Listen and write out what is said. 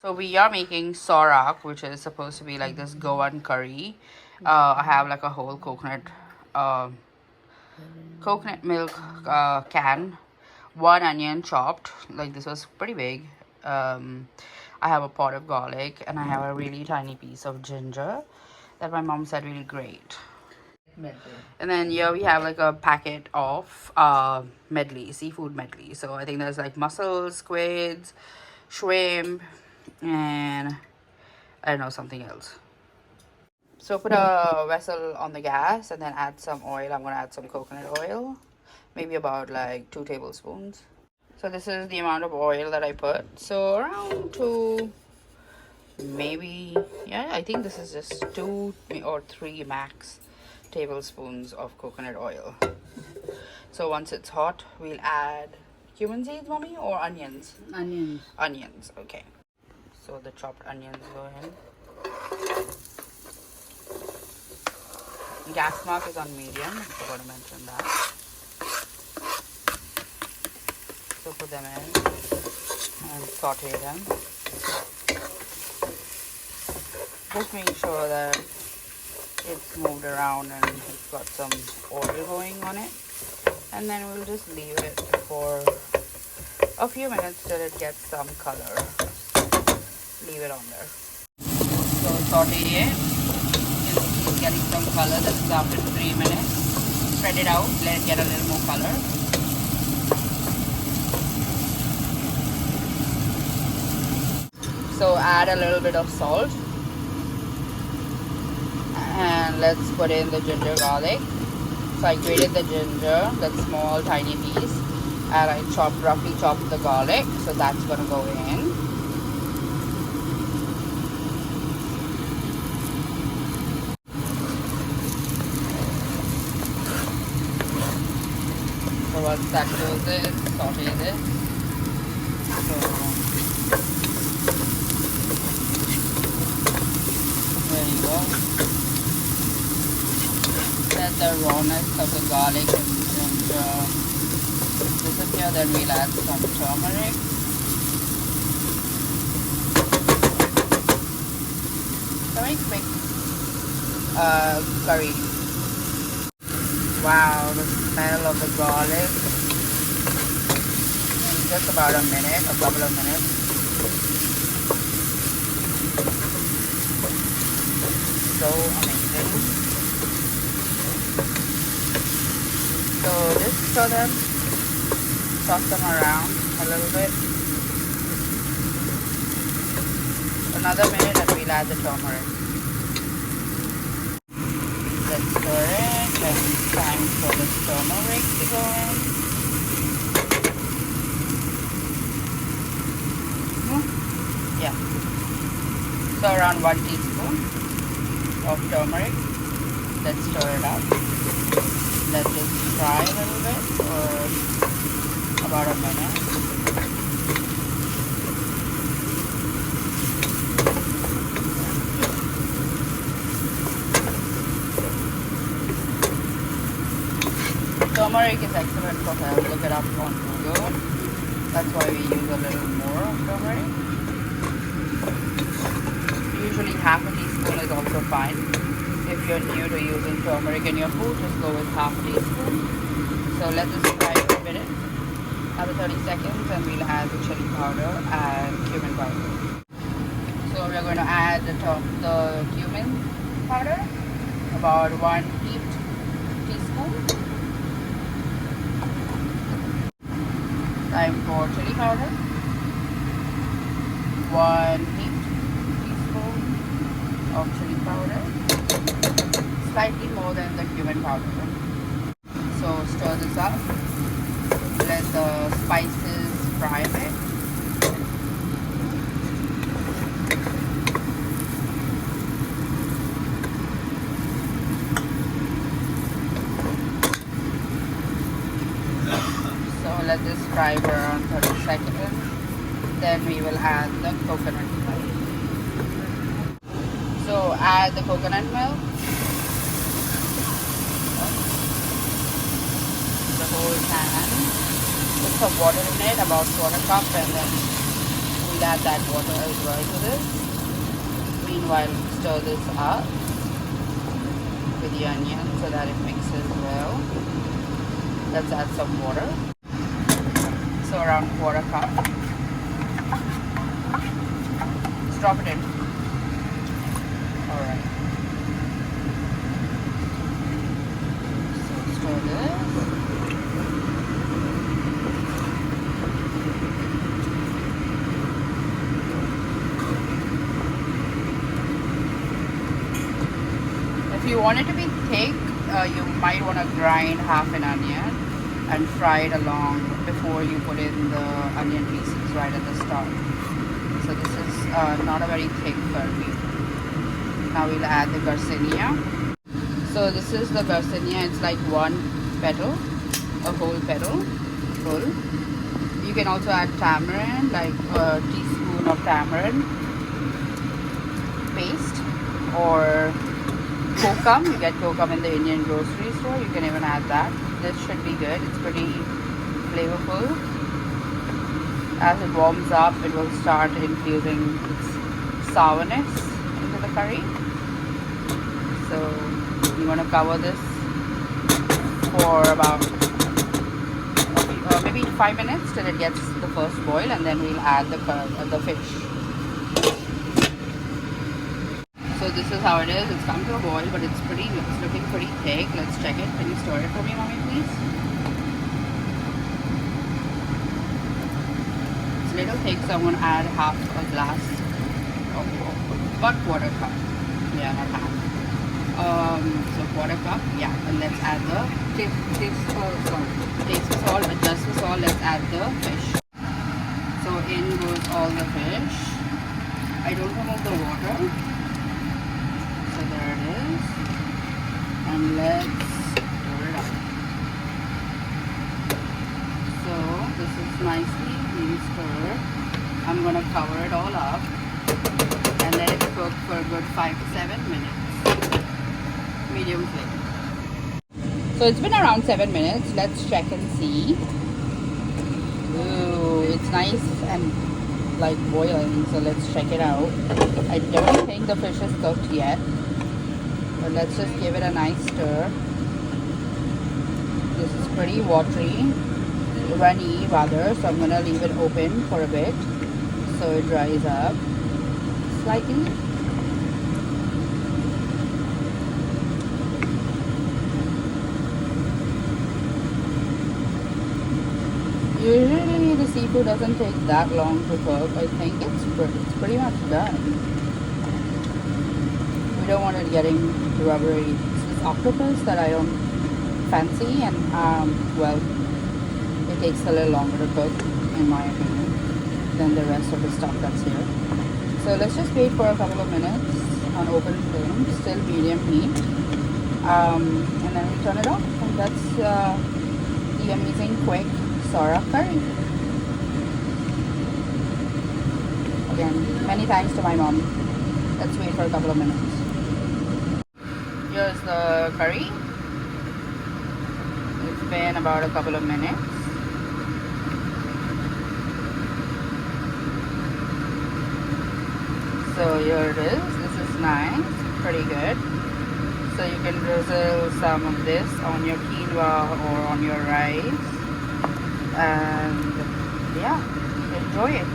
So we are making Sorak, which is supposed to be like this Goan curry. I have like a whole uh, coconut milk can, one onion chopped. Like this was pretty big. I have a pot of garlic, and I have a really tiny piece of ginger that my mom said really great. And then here we have like a packet of medley, seafood medley. So I think there's like mussels, squids, shrimp, and I don't know, something else. So put a vessel on the gas and then add some oil. I'm gonna add some coconut oil, maybe about like 2 tablespoons. So this is the amount of oil that I put. So around 2, maybe, yeah, I think this is just 2 or 3 max tablespoons of coconut oil. So once it's hot, we'll add cumin seeds, mommy, or onions? Onions. Onions, okay. So the chopped onions go in. Gas mark is on medium. I forgot to mention that. So put them in and saute them. Just make sure that it's moved around and it's got some oil going on it. And then we'll just leave it for a few minutes till it gets some color. Leave it on there. So saute it. It's getting some color. This is after 3 minutes. Spread it out. Let it get a little more color. So add a little bit of salt. And let's put in the ginger garlic. So I grated the ginger, that small tiny piece, and I roughly chopped the garlic. So that's gonna go in. So once that goes in, saute this. So there you go. Let the rawness of the garlic and ginger disappear. Then we'll add some turmeric. Very quick curry. Wow, the smell of the garlic. In just about a minute, a couple of minutes. So amazing. So just stir them, toss them around a little bit. Another minute and we'll add the turmeric. Let's stir it, and it's time for the turmeric to go in. Yeah. So around 1 teaspoon of turmeric. Let's stir it up. Let this fry a little bit for about a minute. Turmeric is excellent for health. Look it up on Google. That's why we use a little more of turmeric. Usually half a teaspoon is also fine. If you're new to using turmeric in your food, just go with half a teaspoon. So let this fry for a minute, another 30 seconds, and we'll add the chili powder and cumin powder. So we're going to add the cumin powder, about 1 heaped teaspoon. Time for chili powder, 1 heaped teaspoon of chili powder. Slightly more than the cumin powder. So stir this up. Let the spices fry a bit. So let this fry for around 30 seconds. Then we will add the coconut milk. So add the coconut milk. The whole pan. Put some water in it, about 1/4 cup, and then we we'll add that water as well to this. Meanwhile, stir this up with the onion so that it mixes well. Let's add some water. So around 1/4 cup. Just drop it in. Alright. So stir this. If you want it to be thick, you might want to grind half an onion and fry it along before you put in the onion pieces right at the start. So this is not a very thick curry. Now we'll add the garcinia. So this is the garcinia. It's like one petal, a whole petal, full. You can also add tamarind, like a teaspoon of tamarind paste, or kokum. You get kokum in the Indian grocery store. You can even add that. This should be good. It's pretty flavorful. As it warms up, it will start infusing its sourness into the curry. So you want to cover this for about maybe 5 minutes till it gets the first boil, and then we'll add the fish. So this is how it is. It's come to a boil, but it's looking pretty thick. Let's check it. Can you stir it for me, mommy, please? It's a little thick, so I'm going to add half a glass of about 1/4 cup. Yeah, not half. So 1/4 cup. Yeah, and let's add the taste for salt. Adjust the salt. Let's add the fish. So in goes all the fish. I don't remove the water. So there it is, and let's stir it up. So this is nicely being stirred. I'm going to cover it all up and let it cook for a good 5 to 7 minutes. Medium flame. So it's been around 7 minutes. Let's check and see. Ooh, it's nice and like boiling, so let's check it out. I don't think the fish is cooked yet, but let's just give it a nice stir. This is pretty watery, runny rather, so I'm gonna leave it open for a bit so it dries up slightly. Usually the seafood doesn't take that long to cook. I think it's pretty much done. We don't want it getting rubbery. It's this octopus that I don't fancy, and well, it takes a little longer to cook in my opinion than the rest of the stuff that's here. So let's just wait for a couple of minutes on open flame, still medium heat, and then we turn it off, and that's the amazing quick Sorak curry. Again, many thanks to my mom. Let's wait for a couple of minutes. Here's the curry. It's been about a couple of minutes. So here it is. This is nice, pretty good. So you can drizzle some of this on your quinoa or on your rice. And yeah, enjoy it.